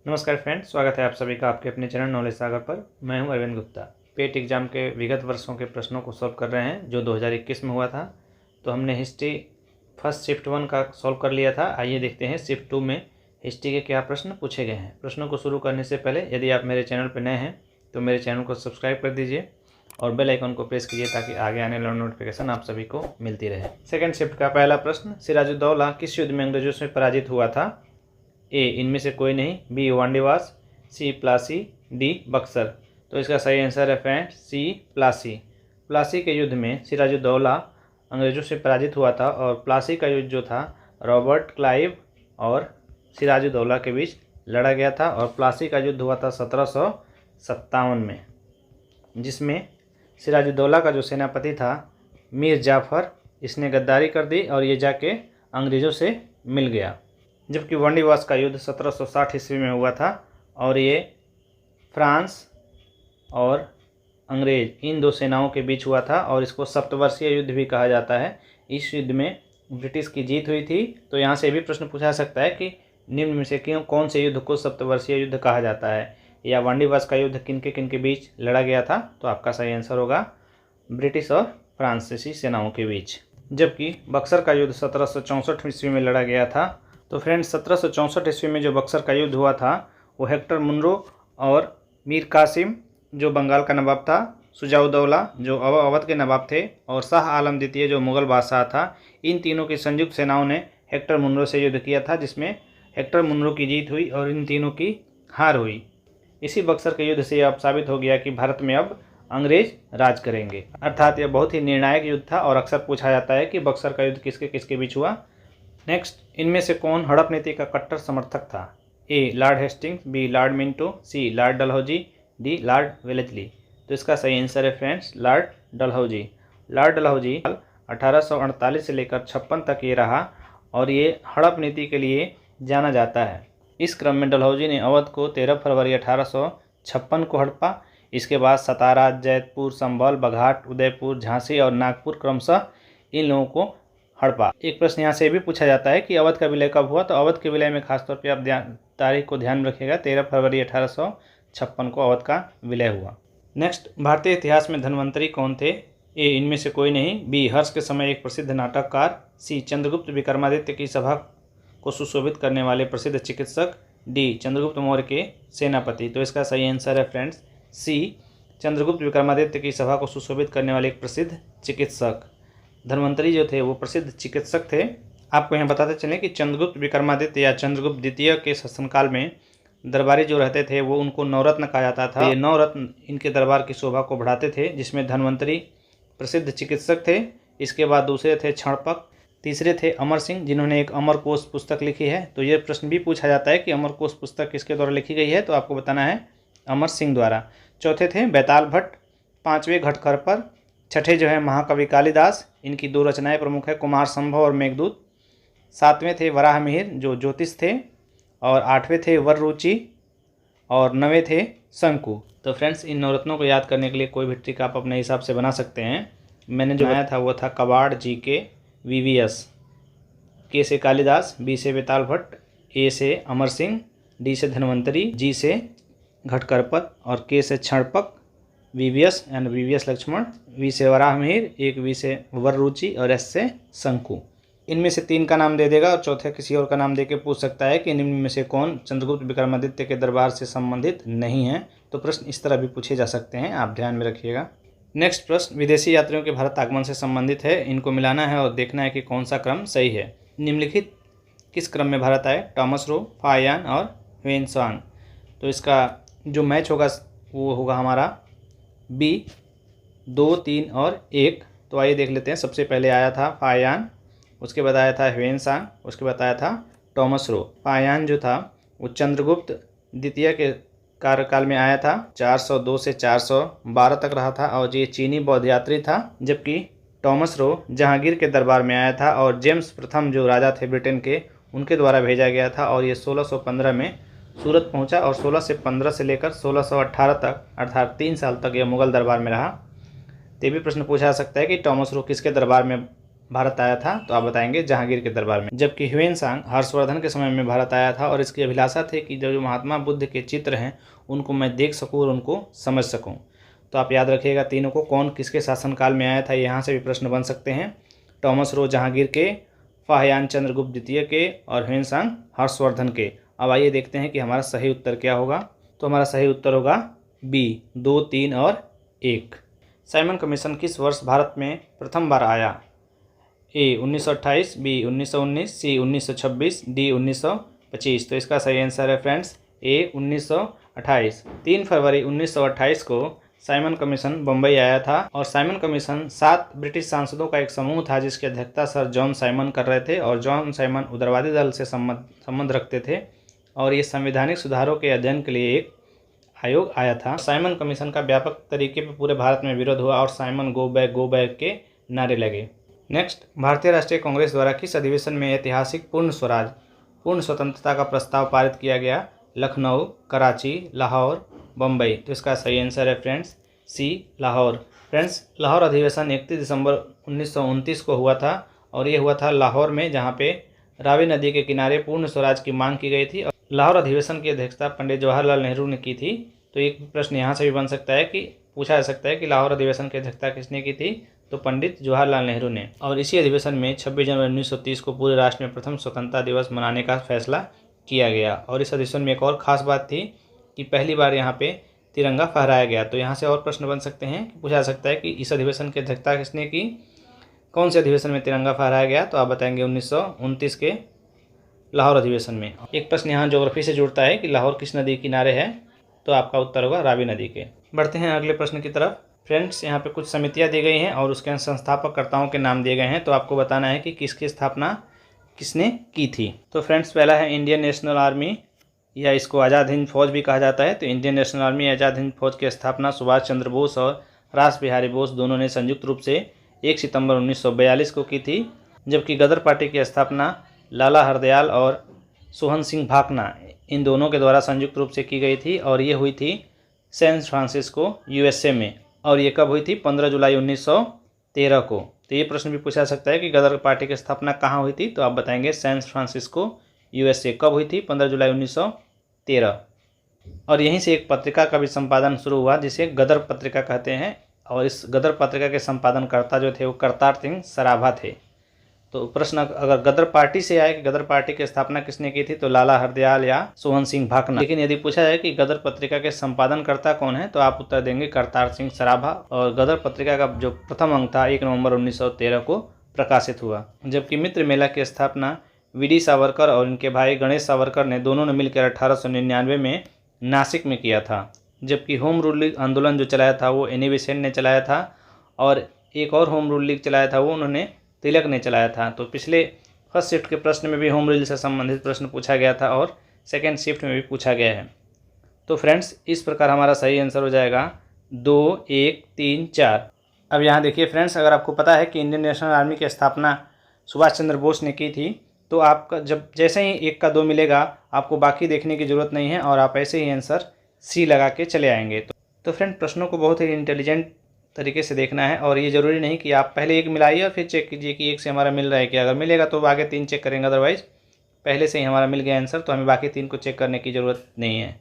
नमस्कार फ्रेंड्स, स्वागत है आप सभी का आपके अपने चैनल नॉलेज सागर पर। मैं हूं अरविंद गुप्ता। पेट एग्जाम के विगत वर्षों के प्रश्नों को सॉल्व कर रहे हैं जो 2021 में हुआ था। तो हमने हिस्ट्री फर्स्ट शिफ्ट 1 का सॉल्व कर लिया था। आइए देखते हैं शिफ्ट 2 में हिस्ट्री के क्या प्रश्न पूछे गए हैं। प्रश्नों को शुरू करने से पहले यदि आप मेरे चैनल पर नए हैं तो मेरे चैनल को सब्सक्राइब कर दीजिए और बेल आइकन को प्रेस कीजिए ताकि आगे आने वाली नोटिफिकेशन आप सभी को मिलती रहे। सेकेंड शिफ्ट का पहला प्रश्न, सिराजुद्दौला किस युद्ध में अंग्रेजों से पराजित हुआ था? ए इनमें से कोई नहीं, बी वांडीवास, सी प्लासी, डी बक्सर। तो इसका सही आंसर है फ्रेंड सी प्लासी। प्लासी के युद्ध में सिराजुद्दौला अंग्रेजों से पराजित हुआ था और प्लासी का युद्ध जो था रॉबर्ट क्लाइव और सिराजुद्दौला के बीच लड़ा गया था और प्लासी का युद्ध हुआ था 1757 में, जिसमें सिराजुद्दौला का जो सेनापति था मीर जाफ़र, इसने गद्दारी कर दी और ये जाके अंग्रेज़ों से मिल गया। जबकि वांडीवास का युद्ध 1760 ईस्वी में हुआ था और ये फ्रांस और अंग्रेज इन दो सेनाओं के बीच हुआ था और इसको सप्तवर्षीय युद्ध भी कहा जाता है। इस युद्ध में ब्रिटिश की जीत हुई थी। तो यहाँ से भी प्रश्न पूछा सकता है कि निम्न में से क्यों कौन से युद्ध को सप्तवर्षीय युद्ध कहा जाता है, या वांडीवास का युद्ध किन के बीच लड़ा गया था? तो आपका सही आंसर होगा ब्रिटिश और फ्रांसीसी सेनाओं के बीच। जबकि बक्सर का युद्ध 1764 ईस्वी में लड़ा गया था। तो फ्रेंड्स 1764 ईस्वी में जो बक्सर का युद्ध हुआ था वो हेक्टर मुनरो और मीर कासिम जो बंगाल का नवाब था, शुजाउद्दौला जो अवध के नवाब थे और शाह आलम द्वितीय जो मुग़ल बादशाह था, इन तीनों की संयुक्त सेनाओं ने हेक्टर मुनरो से युद्ध किया था, जिसमें हेक्टर मुनरो की जीत हुई और इन तीनों की हार हुई। इसी बक्सर के युद्ध से अब साबित हो गया कि भारत में अब अंग्रेज राज करेंगे। अर्थात यह बहुत ही निर्णायक युद्ध था और अक्सर पूछा जाता है कि बक्सर का युद्ध किसके किसके बीच हुआ। नेक्स्ट, इनमें से कौन हड़प नीति का कट्टर समर्थक था? A lord Hastings, B lord Minto, C lord Dalhousie, D lord Wellesley. तो इसका सही आंसर है friends lord Dalhousie. Lord Dalhousie 1848 से लेकर 56 तक ये रहा और ये हड़प नीति के लिए जाना जाता है। इस क्रम में डलहौजी ने अवध को 13 फरवरी 1856 को हड़पा। इसके बाद सतारा, जैतपुर, संभल, बघाट, उदयपुर, झांसी और नागपुर क्रमशः इन लोगों को हड़पा। एक प्रश्न यहाँ से भी पूछा जाता है कि अवध का विलय कब हुआ? तो अवध के विलय में खासतौर पे आप तारीख को ध्यान में रखिएगा, 13 फरवरी 1856 को अवध का विलय हुआ। नेक्स्ट, भारतीय इतिहास में धन्वंतरी कौन थे? ए इनमें से कोई नहीं, बी हर्ष के समय एक प्रसिद्ध नाटककार, सी चंद्रगुप्त विक्रमादित्य की सभा को सुशोभित करने वाले प्रसिद्ध चिकित्सक, डी चंद्रगुप्त मौर्य के सेनापति। तो इसका सही आंसर है फ्रेंड्स सी चंद्रगुप्त विक्रमादित्य की सभा को सुशोभित करने वाले एक प्रसिद्ध चिकित्सक। धन्वंतरी जो थे वो प्रसिद्ध चिकित्सक थे। आपको यहाँ बताते चलें कि चंद्रगुप्त विक्रमादित्य या चंद्रगुप्त द्वितीय के शासनकाल में दरबारी जो रहते थे वो उनको नवरत्न कहा जाता था। ये नवरत्न इनके दरबार की शोभा को बढ़ाते थे, जिसमें धन्वंतरी प्रसिद्ध चिकित्सक थे। इसके बाद दूसरे थे क्षणपक, तीसरे थे अमर सिंह जिन्होंने एक अमरकोश पुस्तक लिखी है। तो ये प्रश्न भी पूछा जाता है कि अमरकोश पुस्तक किसके द्वारा लिखी गई है? तो आपको बताना है अमर सिंह द्वारा। चौथे थे बैताल भट्ट, पाँचवें घटकरपर, छठे जो है महाकवि कालिदास, इनकी दो रचनाएं प्रमुख है कुमार संभव और मेघदूत। सातवें थे वराह मिहिर जो ज्योतिष थे और आठवें थे वर रुचि और नवें थे शंकु। तो फ्रेंड्स इन नवरत्नों को याद करने के लिए कोई भी ट्रिक आप अपने हिसाब से बना सकते हैं। मैंने जो बनाया था वो था कबाड़, जी के, VVS, के से कालिदास, बी से बैताल भट्ट, ए से अमर सिंह, डी से धन्वंतरी, जी से घटकरपर और के से Kshapanaka, VVS and VVS Laxman, V से वराह मिहिर, एक वी से वर रुचि और एस से शंकु। इनमें से तीन का नाम दे देगा और चौथे किसी और का नाम दे के पूछ सकता है कि निम्न में से कौन चंद्रगुप्त विक्रमादित्य के दरबार से संबंधित नहीं है। तो प्रश्न इस तरह भी पूछे जा सकते हैं, आप ध्यान में रखिएगा। नेक्स्ट प्रश्न विदेशी यात्रियों के भारत आगमन से संबंधित है। इनको मिलाना है और देखना है कि कौन सा क्रम सही है। निम्नलिखित किस क्रम में भारत आए? टॉमस रो, फायान और ह्वेनसांग। तो इसका जो मैच होगा वो होगा हमारा बी 2, 3 और 1। तो आइए देख लेते हैं। सबसे पहले आया था फायान, उसके बाद आया था ह्वेनसांग, उसके बाद आया था टॉमस रो। फायान जो था वो चंद्रगुप्त द्वितीय के कार्यकाल में आया था, 402 से 412 तक रहा था और ये चीनी बौद्ध यात्री था। जबकि टॉमस रो जहांगीर के दरबार में आया था और जेम्स प्रथम जो राजा थे ब्रिटेन के, उनके द्वारा भेजा गया था और ये 1615 में सूरत पहुंचा और 16 से 15 से लेकर 1618 तक अर्थात 3 साल तक यह मुग़ल दरबार में रहा। तो भी प्रश्न पूछा जा सकता है कि टॉमस रो किसके दरबार में भारत आया था? तो आप बताएंगे जहांगीर के दरबार में। जबकि ह्वेनसांग हर्षवर्धन के समय में भारत आया था और इसकी अभिलाषा थी कि जो महात्मा बुद्ध के चित्र हैं उनको मैं देख सकूँ और उनको समझ सकूँ। तो आप याद रखिएगा तीनों को, कौन किसके शासनकाल में आया था, यहाँ से भी प्रश्न बन सकते हैं। टॉमस रो जहांगीर के, फाहियान चंद्रगुप्त द्वितीय के और ह्वेनसांग हर्षवर्धन के। अब आइए देखते हैं कि हमारा सही उत्तर क्या होगा। तो हमारा सही उत्तर होगा बी, 2, 3 और 1। साइमन कमीशन किस वर्ष भारत में प्रथम बार आया? ए 1928, बी 1919, सी 1926, डी 1925। तो इसका सही आंसर है फ्रेंड्स ए 1928। 3 फरवरी 1928 को साइमन कमीशन बम्बई आया था और साइमन कमीशन 7 ब्रिटिश सांसदों का एक समूह था जिसकी अध्यक्षता सर जॉन साइमन कर रहे थे और जॉन साइमन उदारवादी दल से संबंध रखते थे और ये संवैधानिक सुधारों के अध्ययन के लिए एक आयोग आया था। साइमन कमीशन का व्यापक तरीके पर पूरे भारत में विरोध हुआ और साइमन गो बैक के नारे लगे। नेक्स्ट, भारतीय राष्ट्रीय कांग्रेस द्वारा किस अधिवेशन में ऐतिहासिक पूर्ण स्वतंत्रता का प्रस्ताव पारित किया गया? लखनऊ, कराची, लाहौर, बम्बई। तो इसका सही आंसर है फ्रेंड्स सी, लाहौर। फ्रेंड्स, लाहौर अधिवेशन 31 दिसंबर 1929 को हुआ था और ये हुआ था लाहौर में, जहाँ पे रावी नदी के किनारे पूर्ण स्वराज की मांग की गई थी। और लाहौर अधिवेशन की अध्यक्षता पंडित जवाहरलाल नेहरू ने की थी। तो एक प्रश्न यहाँ से भी बन सकता है कि पूछा जा सकता है कि लाहौर अधिवेशन की अध्यक्षता किसने की थी? तो पंडित जवाहरलाल नेहरू ने। और इसी अधिवेशन में 26 जनवरी 1930 को पूरे राष्ट्र में प्रथम स्वतंत्रता दिवस मनाने का फैसला किया गया। और इस अधिवेशन में एक और ख़ास बात थी कि पहली बार यहाँ पे तिरंगा फहराया गया। तो यहाँ से और प्रश्न बन सकते हैं कि पूछा जा सकता है कि इस अधिवेशन की अध्यक्षता किसने की, कौन से अधिवेशन में तिरंगा फहराया गया? तो आप बताएंगे 1929 के लाहौर अधिवेशन में। एक प्रश्न यहाँ ज्योग्राफी से जुड़ता है कि लाहौर किस नदी किनारे है? तो आपका उत्तर होगा रावी नदी के। बढ़ते हैं अगले प्रश्न की तरफ। फ्रेंड्स, यहाँ पे कुछ समितियाँ दी गई हैं और उसके संस्थापककर्ताओं के नाम दिए गए हैं। तो आपको बताना है कि किसकी स्थापना किसने की थी। तो फ्रेंड्स, पहला है इंडियन नेशनल आर्मी, या इसको आज़ाद हिंद फौज भी कहा जाता है। तो Indian national army Azad Hind फौज की स्थापना सुभाष चंद्र बोस और रास बिहारी बोस दोनों ने संयुक्त रूप से 1 सितंबर 1942 को की थी। जबकि गदर पार्टी की स्थापना लाला हरदयाल और सोहन सिंह भाकना इन दोनों के द्वारा संयुक्त रूप से की गई थी और ये हुई थी सैन फ्रांसिस्को USA में। और ये कब हुई थी? 15 जुलाई 1913 को। तो ये प्रश्न भी पूछा जा सकता है कि गदर पार्टी की स्थापना कहाँ हुई थी? तो आप बताएंगे सैन फ्रांसिस्को USA। कब हुई थी? 15 जुलाई 1913। और यहीं से एक पत्रिका का भी संपादन शुरू हुआ जिसे गदर पत्रिका कहते हैं। और इस गदर पत्रिका के संपादनकर्ता जो थे वो करतार सिंह सराभा थे। तो प्रश्न अगर गदर पार्टी से आए कि गदर पार्टी की स्थापना किसने की थी, तो लाला हरदयाल या सोहन सिंह भाकना। लेकिन यदि पूछा जाए कि गदर पत्रिका के संपादनकर्ता कौन है, तो आप उत्तर देंगे करतार सिंह सराभा। और गदर पत्रिका का जो प्रथम अंक था 1 नवंबर 1913 को प्रकाशित हुआ। जबकि मित्र मेला की स्थापना वी.डी. सावरकर और इनके भाई गणेश सावरकर ने दोनों ने मिलकर 1899 में नासिक में किया था। जबकि होम रूल लीग आंदोलन जो चलाया था वो एनी बेसेंट ने चलाया था और एक और होम रूल लीग चलाया था वो उन्होंने तिलक ने चलाया था। तो पिछले फर्स्ट शिफ्ट के प्रश्न में भी होम रूल से संबंधित प्रश्न पूछा गया था और सेकेंड शिफ्ट में भी पूछा गया है। तो फ्रेंड्स, इस प्रकार हमारा सही आंसर हो जाएगा 2, 1, 3, 4। अब यहाँ देखिए फ्रेंड्स, अगर आपको पता है कि इंडियन नेशनल आर्मी की स्थापना सुभाष चंद्र बोस ने की थी, तो आपका जब जैसे ही 1 का 2 मिलेगा आपको बाकी देखने की ज़रूरत नहीं है और आप ऐसे ही आंसर सी लगा के चले आएंगे। तो फ्रेंड, प्रश्नों को बहुत ही इंटेलिजेंट तरीके से देखना है और ये ज़रूरी नहीं कि आप पहले 1 मिलाइए और फिर चेक कीजिए कि 1 से हमारा मिल रहा है क्या। अगर मिलेगा तो आगे 3 चेक करेंगे, अदरवाइज पहले से ही हमारा मिल गया आंसर तो हमें बाकी 3 को चेक करने की ज़रूरत नहीं है।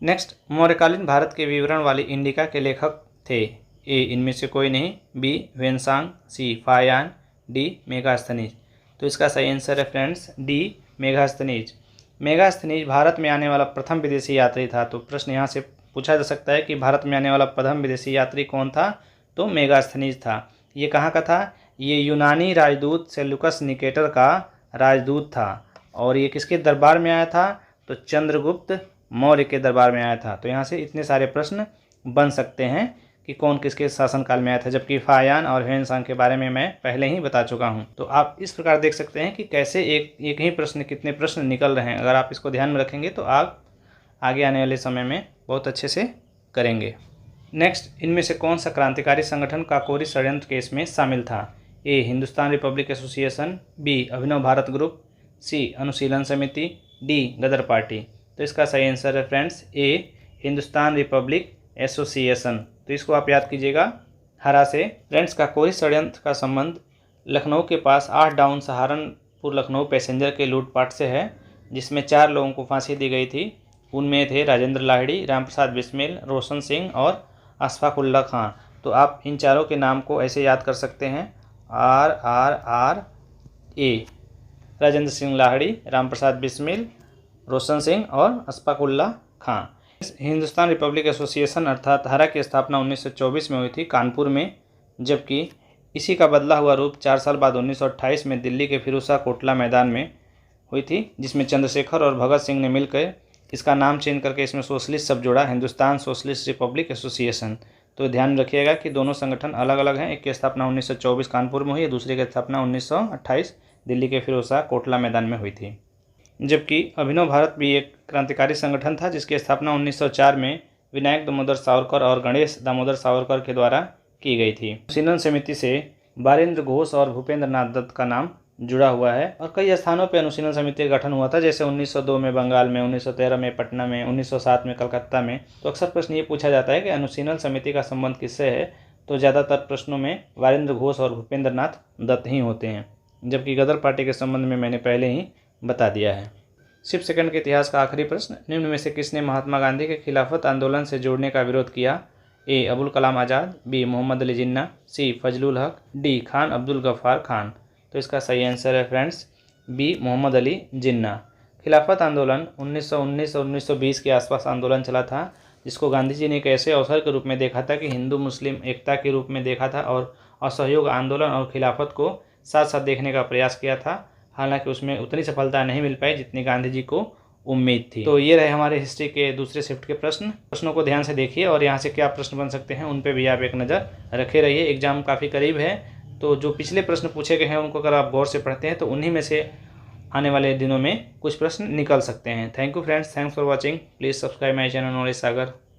नेक्स्ट, मौर्यकालीन भारत के विवरण वाली इंडिका के लेखक थे? ए इनमें से कोई नहीं, बी ह्वेनसांग, सी फाहियान, डी मेगास्थनीज। तो इसका सही आंसर है फ्रेंड्स डी मेगास्थनीज। मेगास्थनीज भारत में आने वाला प्रथम विदेशी यात्री था। तो प्रश्न यहाँ से पूछा जा सकता है कि भारत में आने वाला प्रथम विदेशी यात्री कौन था? तो मेगास्थनीज था। ये कहाँ का था? ये यूनानी राजदूत सेल्यूकस निकेटर का राजदूत था। और ये किसके दरबार में आया था? तो चंद्रगुप्त मौर्य के दरबार में आया था। तो यहाँ से इतने सारे प्रश्न बन सकते हैं कि कौन किसके शासनकाल में आया था। जबकि फाहियान और ह्वेनसांग के बारे में मैं पहले ही बता चुका हूँ। तो आप इस प्रकार देख सकते हैं कि कैसे एक ही प्रश्न कितने प्रश्न निकल रहे हैं। अगर आप इसको ध्यान में रखेंगे तो आप आगे आने वाले समय में बहुत अच्छे से करेंगे। नेक्स्ट, इनमें से कौन सा क्रांतिकारी संगठन काकोरी षड्यंत्र केस में शामिल था? ए हिंदुस्तान रिपब्लिक एसोसिएशन, बी अभिनव भारत ग्रुप, सी अनुशीलन समिति, डी गदर पार्टी। तो इसका सही आंसर है फ्रेंड्स ए हिंदुस्तान रिपब्लिक एसोसिएशन। तो इसको आप याद कीजिएगा हरा से। फ्रेंड्स, काकोरी षड्यंत्र का संबंध लखनऊ के पास 8 डाउन सहारनपुर लखनऊ पैसेंजर के लूटपाट से है, जिसमें 4 लोगों को फांसी दी गई थी। उनमें थे राजेंद्र लाहिड़ी, रामप्रसाद बिस्मिल, रोशन सिंह और अशफाकुल्ला खां। तो आप इन चारों के नाम को ऐसे याद कर सकते हैं, RRRA, राजेंद्र सिंह लाहिड़ी, रामप्रसाद बिस्मिल, रोशन सिंह और अशफाकुल्ला खां। हिंदुस्तान रिपब्लिक एसोसिएशन अर्थात हरा की स्थापना 1924 में हुई थी कानपुर में, जबकि इसी का बदला हुआ रूप 4 साल बाद 1928 में दिल्ली के फिरोजशाह कोटला मैदान में हुई थी, जिसमें चंद्रशेखर और भगत सिंह ने मिलकर इसका नाम चेंज करके इसमें सोशलिस्ट शब्द जोड़ा, हिंदुस्तान सोशलिस्ट रिपब्लिक एसोसिएशन। तो ध्यान रखिएगा कि दोनों संगठन अलग अलग हैं। एक की स्थापना 1924 कानपुर में हुई है, दूसरे की स्थापना 1928 दिल्ली के फिरोजशाह कोटला मैदान में हुई थी। जबकि अभिनव भारत भी एक क्रांतिकारी संगठन था, जिसकी स्थापना 1904 में विनायक दामोदर सावरकर और गणेश दामोदर सावरकर के द्वारा की गई थी। अनुशीलन समिति से बारेंद्र घोष और भूपेंद्र नाथ दत्त का नाम जुड़ा हुआ है और कई स्थानों पर अनुशीलन समिति का गठन हुआ था, जैसे 1902 में बंगाल में, 1913 में पटना में, 1907 में कलकत्ता में। तो अक्सर प्रश्न ये पूछा जाता है कि अनुशीलन समिति का संबंध किससे है, तो ज़्यादातर प्रश्नों में बारेंद्र घोष और भूपेंद्र नाथ दत्त ही होते हैं, जबकि गदर पार्टी के संबंध में मैंने पहले ही बता दिया है। शिव सेकंड के इतिहास का आखिरी प्रश्न, निम्न में से किसने महात्मा गांधी के खिलाफत आंदोलन से जोड़ने का विरोध किया? ए. अबुल कलाम आज़ाद, बी. मोहम्मद अली जिन्ना, सी. फजलुल हक, डी. खान अब्दुल गफ्फार खान। तो इसका सही आंसर है फ्रेंड्स बी. मोहम्मद अली जिन्ना। खिलाफत आंदोलन 1919 और 1920 के आसपास आंदोलन चला था, जिसको गांधी जी ने एक ऐसे अवसर के रूप में देखा था कि हिंदू मुस्लिम एकता के रूप में देखा था और असहयोग आंदोलन और खिलाफत को साथ साथ देखने का प्रयास किया था। हालांकि उसमें उतनी सफलता नहीं मिल पाई जितनी गांधी जी को उम्मीद थी। तो ये रहे हमारे हिस्ट्री के दूसरे शिफ्ट के प्रश्नों को ध्यान से देखिए और यहाँ से क्या प्रश्न बन सकते हैं उन पे भी आप एक नज़र रखे रहिए। एग्जाम काफ़ी करीब है, तो जो पिछले प्रश्न पूछे गए हैं उनको अगर आप गौर से पढ़ते हैं तो उन्हीं में से आने वाले दिनों में कुछ प्रश्न निकल सकते हैं। Thank you friends, thanks for watching. Please subscribe my channel knowledge Sagar.